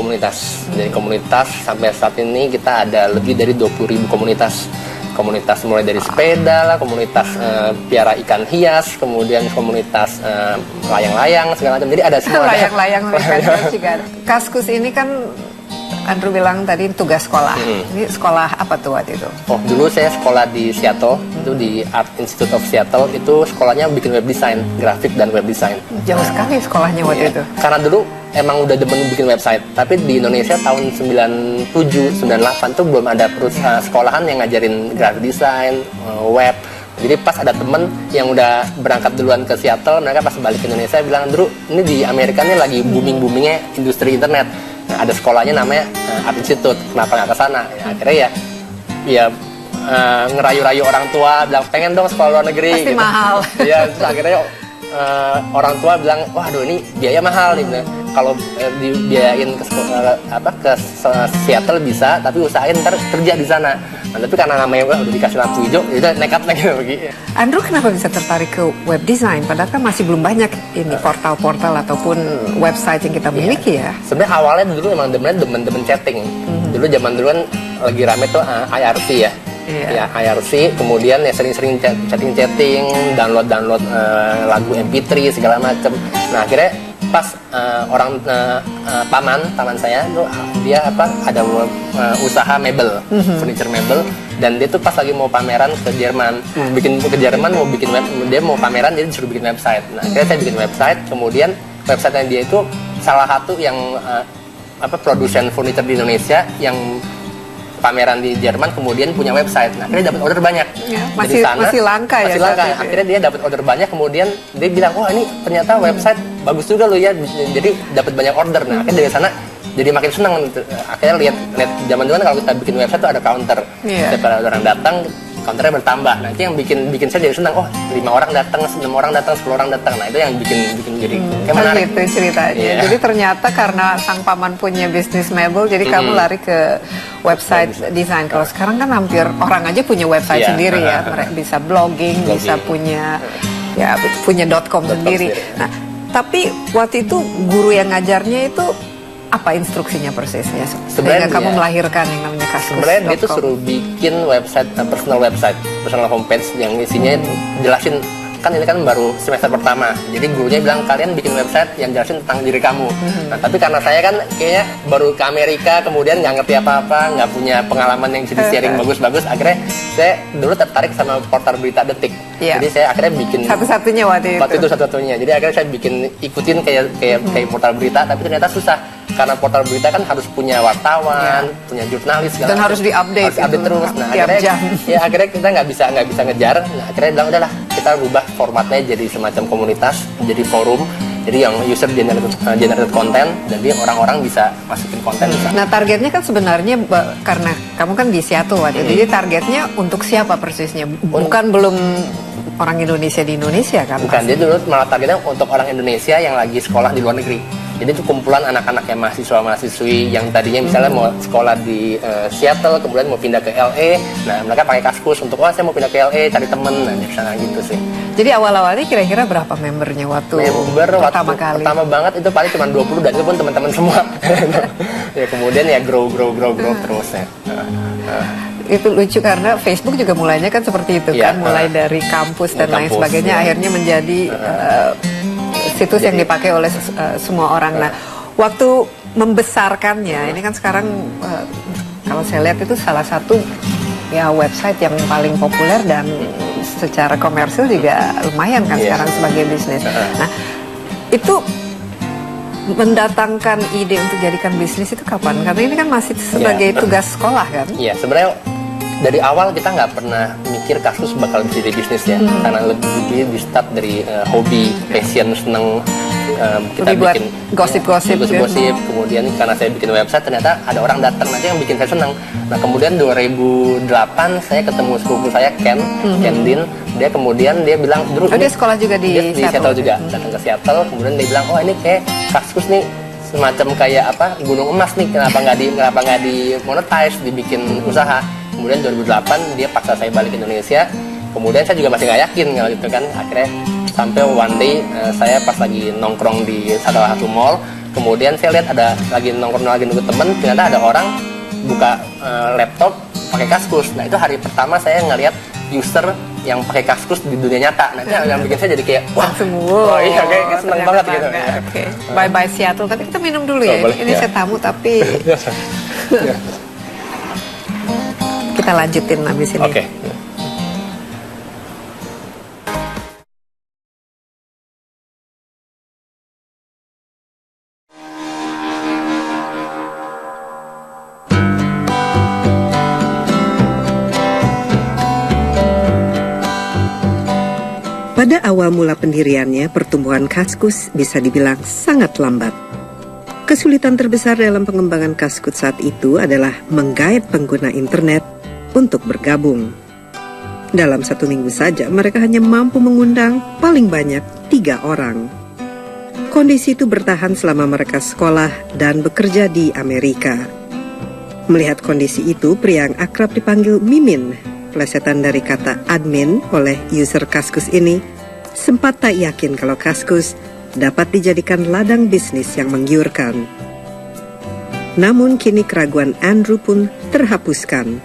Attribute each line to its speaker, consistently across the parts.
Speaker 1: komunitas. Jadi komunitas sampai saat ini kita ada lebih dari 20.000 komunitas. Komunitas mulai dari sepeda lah, komunitas piara ikan hias, kemudian komunitas layang-layang segala macam. Jadi ada semua.
Speaker 2: Layang-layang ikan hias juga. Kaskus ini kan Andrew bilang tadi tugas sekolah. Ini sekolah apa tuh waktu itu?
Speaker 1: Oh, dulu saya sekolah di Seattle, itu di Art Institute of Seattle. Itu sekolahnya bikin web design, grafik dan web design.
Speaker 2: Jauh sekali sekolahnya waktu itu.
Speaker 1: Karena dulu emang udah demen bikin website, tapi di Indonesia tahun 97, 98 tuh belum ada sekolahan yang ngajarin graphic design, web. Jadi pas ada temen yang udah berangkat duluan ke Seattle, mereka pas balik ke Indonesia bilang, Drew, ini di Amerika nih lagi booming-boomingnya industri internet. Nah, ada sekolahnya namanya Art Institute, kenapa nggak ke sana? Ya, akhirnya ya ngerayu-rayu orang tua, bilang pengen dong sekolah luar negeri.
Speaker 2: Pasti
Speaker 1: gitu.
Speaker 2: Mahal.
Speaker 1: Ya, terus akhirnya orang tua bilang, waduh ini biaya mahal nih. Kalau dibiayain ke Seattle bisa, tapi usahain ntar kerja di sana. Nah, tapi karena namanya udah dikasih lampu hijau, itu nekat lagi pergi.
Speaker 2: Andrew kenapa bisa tertarik ke web design? Padahal kan masih belum banyak ini portal-portal ataupun website yang kita miliki ya.
Speaker 1: Sebenarnya awalnya dulu emang demen chatting. Dulu zaman dulu kan lagi rame tuh IRC ya. Ya IRC, kemudian ya sering-sering chatting, download lagu MP3 segala macem. Nah akhirnya pas paman saya tuh dia ada usaha mebel, furniture mebel, dan dia tuh pas lagi mau pameran ke Jerman, mau bikin web, dia mau pameran jadi disuruh bikin website. Nah akhirnya saya bikin website, kemudian websitenya dia itu salah satu yang produsen furniture di Indonesia yang pameran di Jerman kemudian punya website. Nah, akhirnya dapat order banyak.
Speaker 2: Ya, masih langka ya.
Speaker 1: Masih langka. Akhirnya dia dapat order banyak, kemudian dia bilang, "Wah, ini ternyata website bagus juga loh ya." Jadi dapat banyak order. Nah, akhirnya dari sana jadi makin senang. Akhirnya lihat zaman dulu kalau kita bikin website tuh ada counter. Setiap orang datang, counternya bertambah. Nah, itu yang bikin saya jadi senang. Oh, 5 orang datang, 6 orang datang, 10 orang datang. Nah, itu yang bikin jadi kayak menarik.
Speaker 2: Gitu ceritanya. Yeah. Jadi ternyata karena sang paman punya bisnis mebel, jadi kamu lari ke website design. Kalau sekarang kan hampir orang aja punya website sendiri ya. Mereka bisa blogging, bisa punya .com sendiri. Nah, tapi waktu itu guru yang ngajarnya itu apa instruksinya persisnya? Sehingga kamu melahirkan yang namanya Kaskus.
Speaker 1: Sebenarnya dia tuh suruh bikin website, personal homepage yang isinya jelasin, kan ini kan baru semester pertama, jadi gurunya bilang kalian bikin website yang jelasin tentang diri kamu. Nah, tapi karena saya kan kayaknya baru ke Amerika, kemudian nggak ngerti apa-apa, nggak punya pengalaman yang bisa sharing bagus-bagus, akhirnya saya dulu tertarik sama portal berita Detik. Jadi saya akhirnya bikin
Speaker 2: satu-satunya waktu itu
Speaker 1: satu-satunya. Jadi akhirnya saya ikutin kayak portal berita, tapi ternyata susah karena portal berita kan harus punya wartawan, punya jurnalis segala
Speaker 2: dan harus diupdate
Speaker 1: terus. Nah, akhirnya kita nggak bisa ngejar. Nah, akhirnya bilang udahlah kita rubah formatnya jadi semacam komunitas, jadi forum. Jadi yang user generated content, jadi orang-orang bisa masukin konten.
Speaker 2: Nah targetnya kan sebenarnya karena kamu kan di Seattle waktu itu, jadi targetnya untuk siapa persisnya? Bukan belum orang Indonesia di Indonesia kan?
Speaker 1: Bukan, dia dulu malah targetnya untuk orang Indonesia yang lagi sekolah di luar negeri. Jadi itu kumpulan anak-anak yang mahasiswa-mahasiswi yang tadinya misalnya mau sekolah di Seattle, kemudian mau pindah ke LA. Nah, mereka pakai Kaskus untuk, saya mau pindah ke LA, cari temen, nah misalnya gitu sih.
Speaker 2: Jadi awal-awalnya kira-kira berapa membernya waktu pertama kali?
Speaker 1: Pertama banget itu paling cuma 20 dan itu pun teman-teman semua. Ya kemudian ya grow terus ya.
Speaker 2: Itu lucu karena Facebook juga mulainya kan seperti itu kan, mulai dari kampus dan lain sebagainya, akhirnya menjadi situs yang dipakai oleh semua orang. Nah, waktu membesarkannya, ini kan sekarang kalau saya lihat itu salah satu website yang paling populer dan secara komersil juga lumayan kan sekarang sebagai bisnis. Nah, itu mendatangkan ide untuk jadikan bisnis itu kapan? Karena ini kan masih sebagai tugas sekolah kan? Iya,
Speaker 1: sebenarnya dari awal kita nggak pernah mikir Kaskus bakal jadi bisnis ya, karena lebih di start dari hobi, passion, seneng. Kita
Speaker 2: bikin gosip-gosip,
Speaker 1: kemudian karena saya bikin website ternyata ada orang datang aja yang bikin saya senang. Nah kemudian 2008 saya ketemu sepupu saya Ken Din, dia bilang,
Speaker 2: dia sekolah juga di
Speaker 1: Seattle juga, datang ke Seattle, kemudian dia bilang, ini kayak Kaskus nih semacam kayak gunung emas nih, kenapa nggak di monetize, dibikin usaha. Kemudian 2008 dia paksa saya balik ke Indonesia, kemudian saya juga masih nggak yakin kalau gitu kan, akhirnya sampai one day saya pas lagi nongkrong di salah satu mall, Kemudian saya lihat ada lagi nongkrong lagi nunggu temen, ternyata ada orang buka laptop pakai Kaskus. Nah itu hari pertama saya ngelihat user yang pakai Kaskus di dunia nyata. Nah itu yang bikin saya jadi kayak wah,
Speaker 2: wow,
Speaker 1: iya kayak seneng banget gitu.
Speaker 2: Okay. Bye bye Seattle. Tapi kita minum dulu ya.
Speaker 1: Boleh,
Speaker 2: ini saya tamu tapi kita lanjutin habis ini.
Speaker 1: Oke.
Speaker 3: Pada awal mula pendiriannya, pertumbuhan Kaskus bisa dibilang sangat lambat. Kesulitan terbesar dalam pengembangan Kaskus saat itu adalah menggait pengguna internet untuk bergabung. Dalam 1 minggu saja, mereka hanya mampu mengundang paling banyak 3 orang. Kondisi itu bertahan selama mereka sekolah dan bekerja di Amerika. Melihat kondisi itu, pria yang akrab dipanggil Mimin, plesetan dari kata admin oleh user Kaskus ini, sempat tak yakin kalau Kaskus dapat dijadikan ladang bisnis yang menggiurkan. Namun kini keraguan Andrew pun terhapuskan.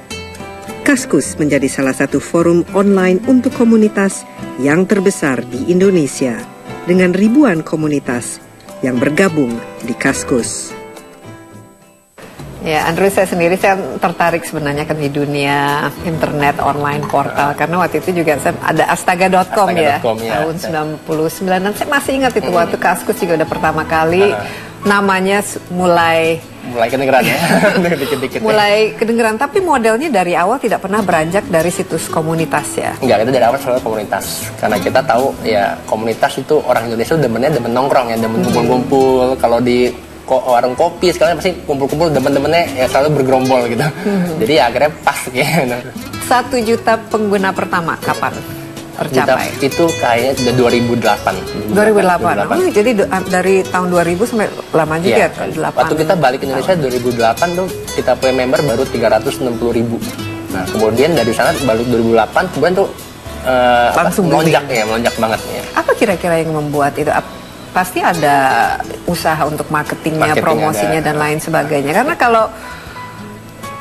Speaker 3: Kaskus menjadi salah satu forum online untuk komunitas yang terbesar di Indonesia, dengan ribuan komunitas yang bergabung di Kaskus.
Speaker 2: Ya, Andrew, saya sendiri saya tertarik sebenarnya kan di dunia internet online portal karena waktu itu juga saya ada astaga.com ya, tahun 99 dan saya masih ingat itu waktu Kaskus juga udah pertama kali namanya mulai
Speaker 1: kedengeran ya. Dikit-dikit.
Speaker 2: Mulai kedengeran, tapi modelnya dari awal tidak pernah beranjak dari situs komunitas ya.
Speaker 1: Enggak, itu dari awal selalu komunitas. Karena kita tahu ya komunitas itu orang Indonesia demen nongkrong ya, demen kumpul-kumpul. Kalau di warung kopi sekarang pasti kumpul-kumpul temen-temennya ya selalu bergerombol gitu. Jadi ya, akhirnya pas gitu.
Speaker 2: 1 juta pengguna pertama kapan tercapai?
Speaker 1: Itu kayaknya udah 2008.
Speaker 2: Oh, jadi dari tahun 2000 sampai lama juga ya, 8.
Speaker 1: Waktu kita balik ke Indonesia 2008 tuh kita punya member baru 360.000. Nah kemudian dari sana balik 2008 kemudian tuh
Speaker 2: langsung
Speaker 1: melonjak banget ya.
Speaker 2: Apa kira-kira yang membuat itu? Pasti ada usaha untuk marketingnya, promosinya dan lain sebagainya. Karena kalau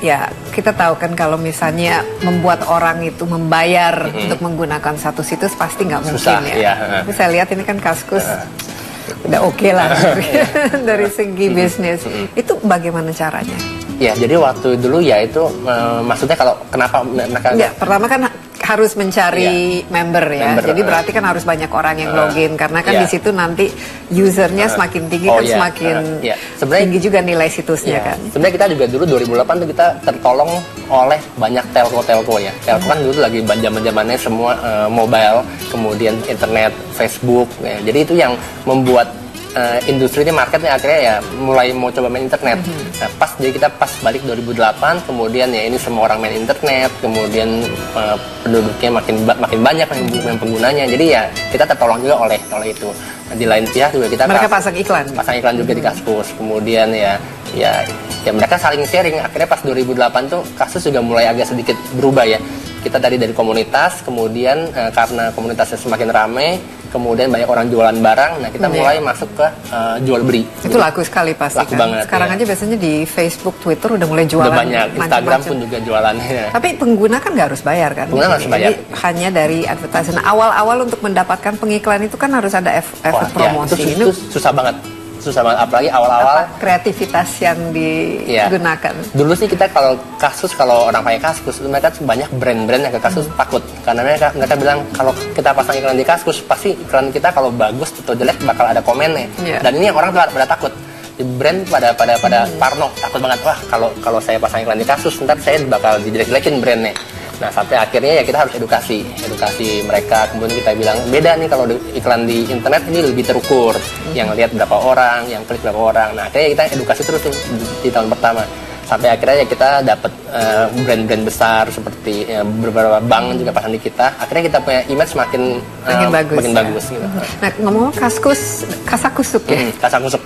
Speaker 2: ya kita tahu kan kalau misalnya membuat orang itu membayar untuk menggunakan satu situs pasti nggak mungkin ya. Tapi saya lihat ini kan Kaskus udah oke lah dari segi bisnis. Itu bagaimana caranya?
Speaker 1: Ya jadi waktu dulu ya itu maksudnya kalau kenapa mereka
Speaker 2: pertama kan harus mencari member ya. Jadi berarti kan harus banyak orang yang login karena kan di situ nanti usernya semakin tinggi semakin tinggi juga nilai situsnya kan.
Speaker 1: Sebenarnya kita juga dulu 2008 tuh kita tertolong oleh banyak telco ya. Telco kan dulu lagi zaman-zamannya semua mobile, kemudian internet, Facebook. Ya. Jadi itu yang membuat industrinya marketnya akhirnya ya mulai mau coba main internet. Nah, jadi kita pas balik 2008 kemudian ya ini semua orang main internet, kemudian penduduknya makin banyak yang penggunanya. Jadi ya kita tertolong juga oleh itu. Nah, di lain pihak juga kita
Speaker 2: mereka pasang iklan
Speaker 1: juga di Kaskus. Kemudian ya mereka saling sharing. Akhirnya pas 2008 tuh Kaskus juga mulai agak sedikit berubah ya. Kita dari komunitas, kemudian karena komunitasnya semakin ramai, kemudian banyak orang jualan barang, nah kita mulai masuk ke jual beli.
Speaker 2: Itu laku sekali pasti kan.
Speaker 1: Banget,
Speaker 2: sekarang aja biasanya di Facebook, Twitter udah mulai jualan.
Speaker 1: Udah banyak, Instagram pun juga jualannya.
Speaker 2: Tapi pengguna kan nggak harus bayar kan?
Speaker 1: Pengguna harus bayar.
Speaker 2: Jadi hanya dari advertising. Nah, awal-awal untuk mendapatkan pengiklan itu kan harus ada efek promosi.
Speaker 1: Itu susah banget. Apalagi awal-awal
Speaker 2: kreativitas yang digunakan.
Speaker 1: Dulu sih kita kalau orang pakai Kaskus mereka banyak brand-brand yang ke Kaskus takut karena mereka bilang kalau kita pasang iklan di Kaskus pasti iklan kita kalau bagus atau jelek bakal ada komennya. Dan ini yang orang pada takut. Di brand pada parno, takut banget, wah kalau saya pasang iklan di Kaskus ntar saya bakal dijelek-jelekin brandnya. Nah sampai akhirnya ya kita harus edukasi mereka, kemudian kita bilang beda nih kalau iklan di internet ini lebih terukur, yang lihat berapa orang, yang klik berapa orang. Nah akhirnya kita edukasi terus di tahun pertama sampai akhirnya ya kita dapat brand-brand besar seperti beberapa bank juga pasang di kita. Akhirnya kita punya image makin bagus gitu.
Speaker 2: Nah ngomong Kasakusuk ya.
Speaker 1: Kasakusuk.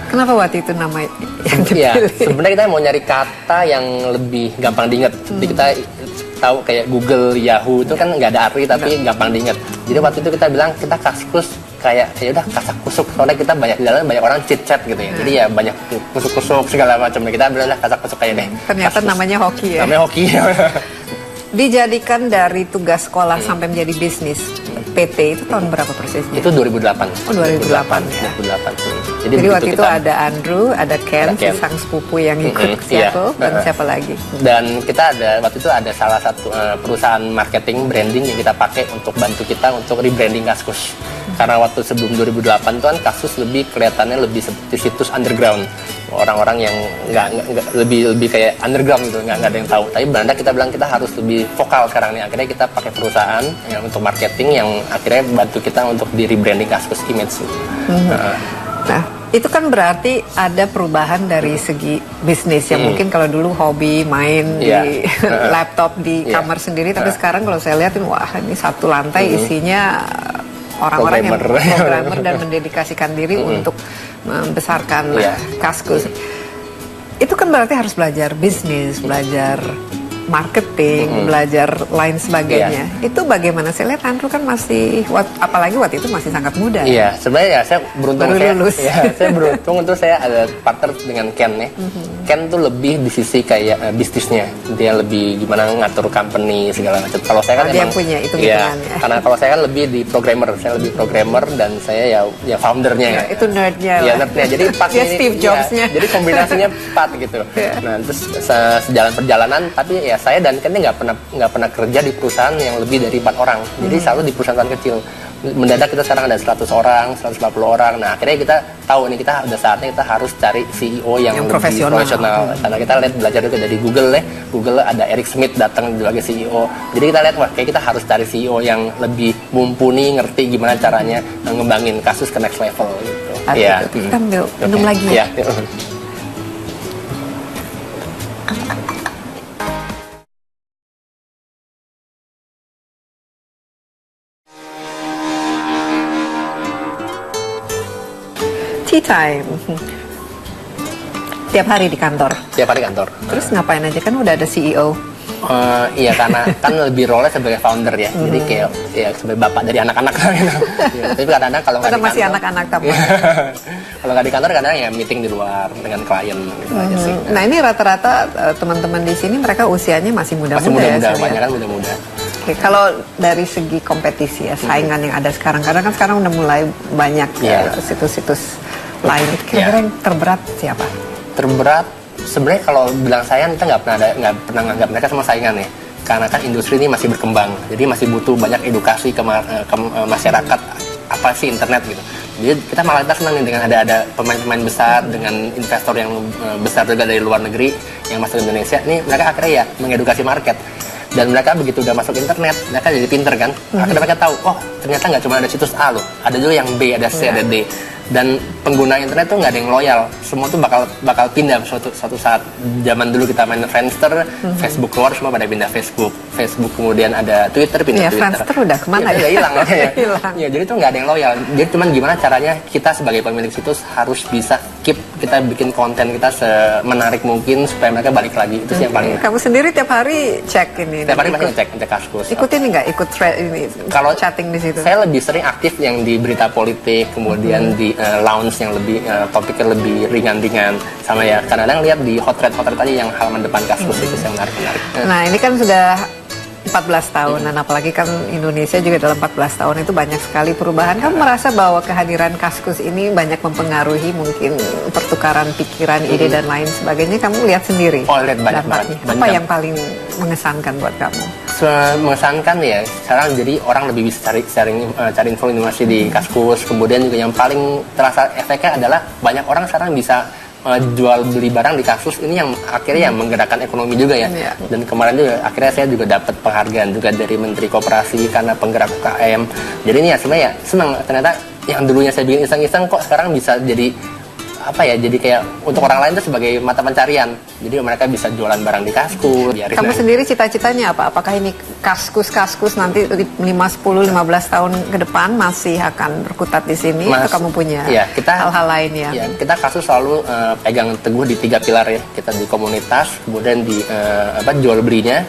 Speaker 2: Kenapa waktu itu nama yang dipilih?
Speaker 1: Ya, sebenarnya kita mau nyari kata yang lebih gampang diingat. Jadi kita tahu kayak Google, Yahoo itu kan nggak ada arti tapi gampang diingat. Jadi waktu itu kita bilang kita Kaskus kayak ya udah kasak kusuk, soalnya kita banyak di dalam banyak orang chit chat gitu ya, jadi ya banyak kusuk-kusuk segala macam, kita benar kasak kusuk kayak deh.
Speaker 2: Ternyata namanya hoki ya.
Speaker 1: Namanya hoki.
Speaker 2: Dijadikan dari tugas sekolah sampai menjadi bisnis PT itu tahun berapa persisnya?
Speaker 1: Itu 2008.
Speaker 2: Oh 2008 ya.
Speaker 1: 2008.
Speaker 2: Jadi waktu itu ada Andrew, ada Ken, sang sepupu yang ikut ke Seattle, dan siapa lagi?
Speaker 1: Dan kita ada waktu itu ada salah satu perusahaan marketing branding yang kita pakai untuk bantu kita untuk rebranding Kaskus. Karena waktu sebelum 2008 itu kan Kaskus lebih kelihatannya lebih seperti situs underground, orang-orang yang nggak lebih kayak underground gitu, nggak ada yang tahu. Tapi Belanda kita bilang kita harus lebih vokal sekarang nih. Akhirnya kita pakai perusahaan yang untuk marketing yang akhirnya bantu kita untuk di rebranding Kaskus image.
Speaker 2: Nah, itu kan berarti ada perubahan dari segi bisnis yang mungkin kalau dulu hobi main di laptop di kamar sendiri, tapi sekarang kalau saya lihat wah ini satu lantai isinya orang-orang yang programmer dan mendedikasikan diri untuk membesarkan Kaskus. Itu kan berarti harus belajar bisnis, belajar marketing, belajar lain sebagainya. Itu bagaimana? Saya lihat Andrew kan masih, apalagi waktu itu masih sangat muda.
Speaker 1: Iya, sebenarnya ya saya beruntung. Saya beruntung untuk saya ada partner dengan Ken ya. Ken tuh lebih di sisi kayak bisnisnya, dia lebih gimana ngatur company segala macam. Kalau saya kan
Speaker 2: dia yang punya itu
Speaker 1: ya, karena kalau saya kan lebih di programmer, dan saya ya foundernya ya.
Speaker 2: Itu nerdnya.
Speaker 1: Iya nerdnya. Jadi pas
Speaker 2: dia Steve Jobs-nya.
Speaker 1: Jadi kombinasinya pas gitu. Nah terus sejalan perjalanan, tapi ya saya dan Ken nggak pernah kerja di perusahaan yang lebih dari 4 orang. Jadi selalu di perusahaan kecil. Mendadak kita sekarang ada 100 orang, 150 orang. Nah akhirnya kita tahu nih kita udah saatnya kita harus cari CEO yang lebih profesional. Karena kita lihat belajar juga dari Google ya. Google ada Eric Schmidt datang sebagai CEO. Jadi kita lihat wah kayak kita harus cari CEO yang lebih mumpuni, ngerti gimana caranya ngembangin kasus ke next level gitu.
Speaker 2: Iya. Kita minum lagi ya. Tea time. Tiap hari di kantor.
Speaker 1: Tiap hari kantor.
Speaker 2: Terus ngapain aja, kan udah ada CEO?
Speaker 1: Iya karena kan lebih role sebagai founder ya. Jadi kayak ya sebagai bapak dari anak-anak gitu. Ya, tapi kadang-kadang kalau nggak di kantor,
Speaker 2: masih anak-anak tapi.
Speaker 1: Kalau nggak di kantor kadang ya meeting di luar dengan klien gitu aja sih.
Speaker 2: Nah ini rata-rata teman-teman di sini mereka usianya masih muda-muda.
Speaker 1: Masih muda-muda, banyak kan muda-muda.
Speaker 2: Oke, kalau dari segi kompetisi ya, saingan yang ada sekarang, karena kan sekarang udah mulai banyak situs-situs lain. Kira-kira yang terberat siapa?
Speaker 1: Terberat sebenarnya kalau bilang saingan kita nggak pernah nganggap mereka sama saingan ya. Karena kan industri ini masih berkembang, jadi masih butuh banyak edukasi ke masyarakat apa sih internet gitu. Jadi kita malah senang dengan ada pemain-pemain besar, dengan investor yang besar juga dari luar negeri yang masuk ke Indonesia. Nih mereka akhirnya ya mengedukasi market. Dan mereka begitu udah masuk internet, mereka jadi pinter kan. Akhirnya mereka tahu, oh ternyata nggak cuma ada situs A loh, ada juga yang B, ada C, ada D. Dan pengguna internet tuh nggak ada yang loyal, semua tuh bakal pindah suatu saat. Zaman dulu kita main Friendster, Facebook keluar semua pada pindah Facebook kemudian ada Twitter pindah Twitter.
Speaker 2: Friendster udah kemana ya?
Speaker 1: Udah hilang makanya. Ya jadi tuh nggak ada yang loyal. Jadi cuman gimana caranya kita sebagai pemilik situs harus bisa kita bikin konten kita semenarik mungkin supaya mereka balik lagi. Itu sih yang paling.
Speaker 2: Kamu sendiri tiap hari cek ini?
Speaker 1: Tiap hari masih ngecek Kaskus.
Speaker 2: Ikut ini nggak? Ikut ini? Kalau chatting di situ?
Speaker 1: Saya lebih sering aktif yang di berita politik, kemudian di lounge yang lebih topiknya lebih ringan-ringan, sama ya kadang-kadang lihat di hot thread aja yang halaman depan Kaskus itu yang menarik.
Speaker 2: Nah ini kan sudah 14 tahun, dan apalagi kan Indonesia juga dalam 14 tahun itu banyak sekali perubahan. Kamu merasa bahwa kehadiran Kaskus ini banyak mempengaruhi mungkin pertukaran pikiran, ide dan lain sebagainya? Kamu lihat sendiri?
Speaker 1: Oh, lihat banyak banget.
Speaker 2: Apa yang paling mengesankan buat kamu?
Speaker 1: Mengesankan ya, sekarang jadi orang lebih bisa cari info informasi di Kaskus. Kemudian juga yang paling terasa efeknya adalah banyak orang sekarang bisa jual beli barang di Kaskus, ini yang akhirnya yang menggerakkan ekonomi juga ya. Dan kemarin juga akhirnya saya juga dapat penghargaan juga dari Menteri Koperasi karena penggerak UKM. Jadi ini ya sebenarnya senang, ternyata yang dulunya saya bikin iseng-iseng kok sekarang bisa jadi apa ya, jadi kayak untuk orang lain itu sebagai mata pencarian. Jadi mereka bisa jualan barang di Kaskus.
Speaker 2: Kamu sendiri cita-citanya apa? Apakah ini Kaskus nanti 5, 10, 15 tahun ke depan masih akan berkutat di sini? Atau kamu punya hal-hal lain ya?
Speaker 1: Kita Kaskus selalu pegang teguh di 3 pilar ya. Kita di komunitas, kemudian di jual belinya,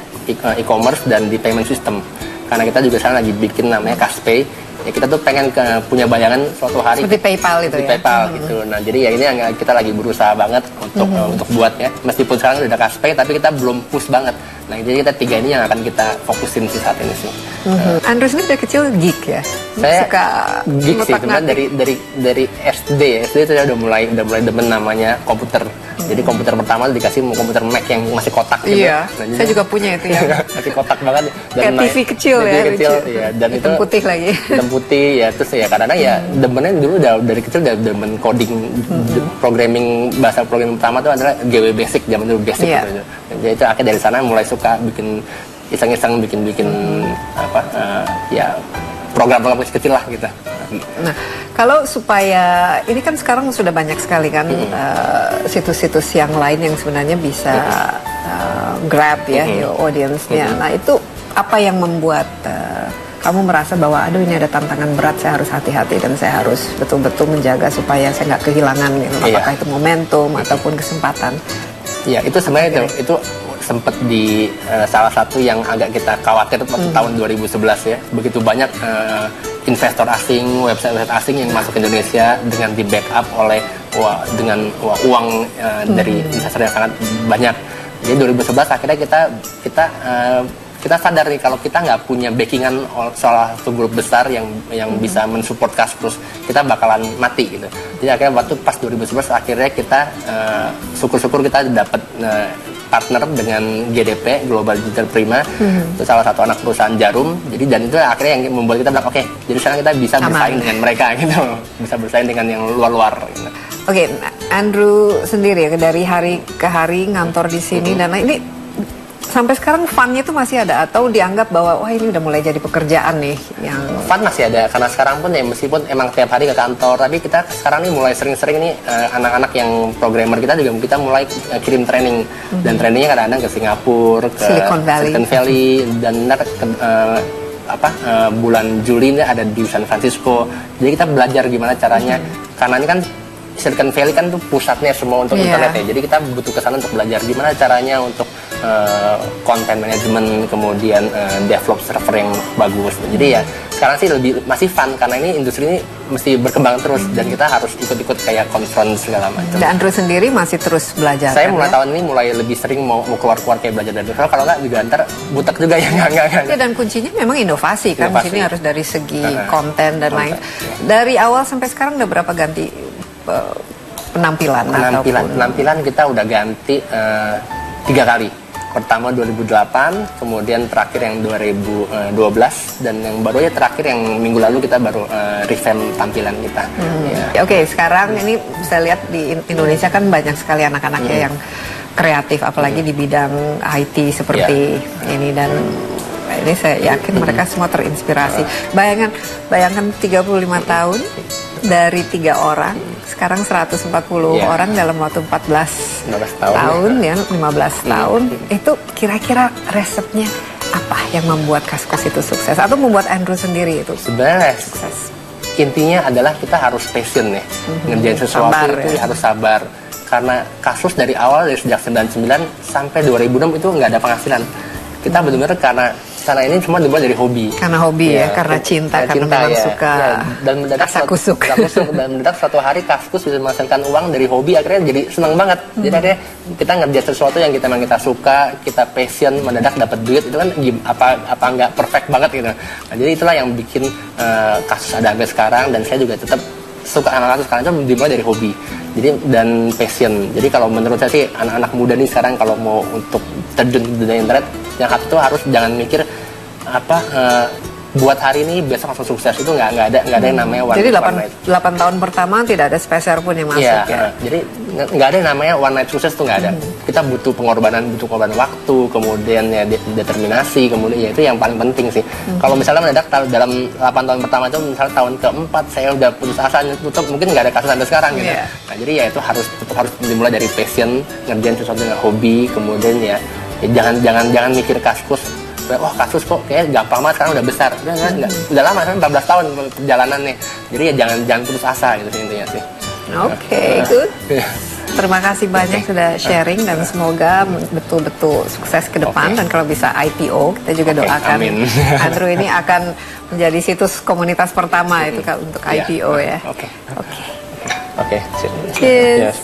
Speaker 1: e-commerce, dan di payment system. Karena kita juga sekarang lagi bikin namanya Kaspay, ya kita tuh pengen punya bayangan suatu hari
Speaker 2: seperti PayPal itu
Speaker 1: seperti PayPal gitu. Nah jadi ya ini yang kita lagi berusaha banget untuk buat ya, meskipun sekarang udah Kaspey tapi kita belum push banget. Nah jadi kita 3 ini yang akan kita fokusin sih saat ini sih.
Speaker 2: Andrew sendiri dari kecil geek ya?
Speaker 1: Saya
Speaker 2: suka
Speaker 1: geek sih, sebenarnya dari SD ya. SD itu saya udah mulai demen namanya komputer. Jadi komputer pertama dikasih komputer Mac yang masih kotak gitu.
Speaker 2: Iya, nah, saya juga punya itu ya.
Speaker 1: Masih kotak banget. Dan
Speaker 2: kayak TV kecil
Speaker 1: TV
Speaker 2: ya.
Speaker 1: kecil, ya. Dan
Speaker 2: hitam
Speaker 1: itu
Speaker 2: putih lagi.
Speaker 1: Hitam putih ya, terus ya kadang-kadang ya demennya dulu dari kecil udah demen coding, programming, bahasa programming pertama itu adalah GW Basic, zaman dulu Basic gitu. Jadi itu akhirnya dari sana mulai suka bikin iseng-iseng bikin ya program-program kecil lah gitu.
Speaker 2: Nah, kalau supaya ini kan sekarang sudah banyak sekali kan situs-situs yang lain yang sebenarnya bisa grab ya audience-nya. Nah, itu apa yang membuat kamu merasa bahwa aduh ini ada tantangan berat, saya harus hati-hati dan saya harus betul-betul menjaga supaya saya nggak kehilangan gitu. Apakah itu momentum ataupun kesempatan?
Speaker 1: Iya, itu sebenarnya itu sempat di salah satu yang agak kita khawatir waktu tahun 2011 ya. Begitu banyak investor asing, website asing yang masuk ke Indonesia dengan di backup oleh uang dari investor yang sangat banyak. Jadi 2011 akhirnya kita sadar nih kalau kita nggak punya backingan salah satu grup besar yang bisa mensupport Kaskus, kita bakalan mati gitu. Jadi akhirnya waktu pas 2011 akhirnya kita syukur-syukur kita dapat partner dengan GDP Global Digital Prima, itu salah satu anak perusahaan jarum. Jadi dan itu akhirnya yang membuat kita bilang oke, jadi sekarang kita bisa bersaing dengan mereka gitu, bisa bersaing dengan yang luar-luar. Gitu.
Speaker 2: Oke, Andrew sendiri ya dari hari ke hari ngantor di sini dan ini sampai sekarang fun-nya itu masih ada atau dianggap bahwa wah ini udah mulai jadi pekerjaan nih yang
Speaker 1: fun masih ada karena sekarang pun ya meskipun emang tiap hari ke kantor tapi kita sekarang nih mulai sering-sering nih anak-anak yang programmer kita juga kita mulai kirim training dan trainingnya kadang-kadang ke Singapura, ke Silicon Valley dan bulan Juli ini ada di San Francisco. Jadi kita belajar gimana caranya karena ini kan Silicon Valley kan tuh pusatnya semua untuk internet ya. Jadi kita butuh kesana untuk belajar gimana caranya untuk content management, kemudian develop server yang bagus. Jadi ya sekarang sih masih fun karena ini industri ini mesti berkembang terus dan kita harus ikut-ikut kayak conference segala macam.
Speaker 2: Dan Andrew sendiri masih terus belajar.
Speaker 1: Saya mulai tahun ini mulai lebih sering mau keluar-keluar kayak belajar dari kalau nggak juga ntar butek juga ya nggak.
Speaker 2: Ya, dan kuncinya memang inovasi kan. Di sini harus dari segi konten dan lain. Dari awal sampai sekarang udah berapa ganti penampilan kita udah ganti 3 kali. Pertama 2008, kemudian terakhir yang 2012 dan yang baru terakhir yang minggu lalu kita baru revamp tampilan kita. Oke, sekarang ini bisa lihat di Indonesia kan banyak sekali anak-anaknya yang kreatif apalagi di bidang IT seperti ini dan ini saya yakin mereka semua terinspirasi. Bayangkan 35 tahun dari 3 orang, sekarang 140 orang dalam waktu 14 tahun ya, 15 tahun. Itu kira-kira resepnya apa yang membuat Kaskus itu sukses atau membuat Andrew sendiri itu
Speaker 1: sebenarnya sukses? Intinya adalah kita harus passion ya, ngerjain sesuatu itu harus sabar. Karena Kaskus dari awal dari sejak 99 sampai 2006 itu nggak ada penghasilan. Kita benar-benar karena ini cuma dimulai dari hobi.
Speaker 2: Karena hobi karena cinta karena memang suka.
Speaker 1: Dan mendadak suatu hari Kaskus bisa menghasilkan uang dari hobi, akhirnya jadi senang banget. Jadi akhirnya kita ngerjain sesuatu yang kita suka, kita passion, mendadak dapat duit itu kan apa nggak perfect banget gitu. Nah, jadi itulah yang bikin Kaskus ada sampai sekarang dan saya juga tetap suka anak-anak sekarang itu dimulai dari hobi. Jadi dan passion. Jadi kalau menurut saya sih anak-anak muda nih sekarang kalau mau untuk terjun ke dunia internet, yang satu tuh harus jangan mikir buat hari ini besok langsung sukses, itu nggak ada yang namanya one
Speaker 2: jadi
Speaker 1: night.
Speaker 2: 8 tahun pertama tidak ada speser pun yang masuk ya.
Speaker 1: Jadi nggak ada yang namanya one night sukses tuh nggak ada. Kita butuh pengorbanan waktu, kemudian ya determinasi, kemudian ya itu yang paling penting sih. Kalau misalnya mendadak dalam 8 tahun pertama itu misalnya tahun keempat saya udah putus asa tutup, mungkin nggak ada kasus sampai sekarang gitu. Nah jadi ya itu harus dimulai dari passion, ngerjain sesuatu dengan hobi, kemudian ya jangan mikir Kaskus. Wah Kaskus kok kayak gampang banget sekarang udah besar. Udah lama kan 14 tahun perjalanannya. Jadi ya jangan putus asa gitu sih intinya sih.
Speaker 2: Oke, good. terima kasih banyak sudah sharing dan semoga betul-betul sukses ke depan dan kalau bisa IPO kita juga doakan Andrew ini akan menjadi situs komunitas pertama itu untuk IPO ya.
Speaker 1: Oke.
Speaker 2: Cheers.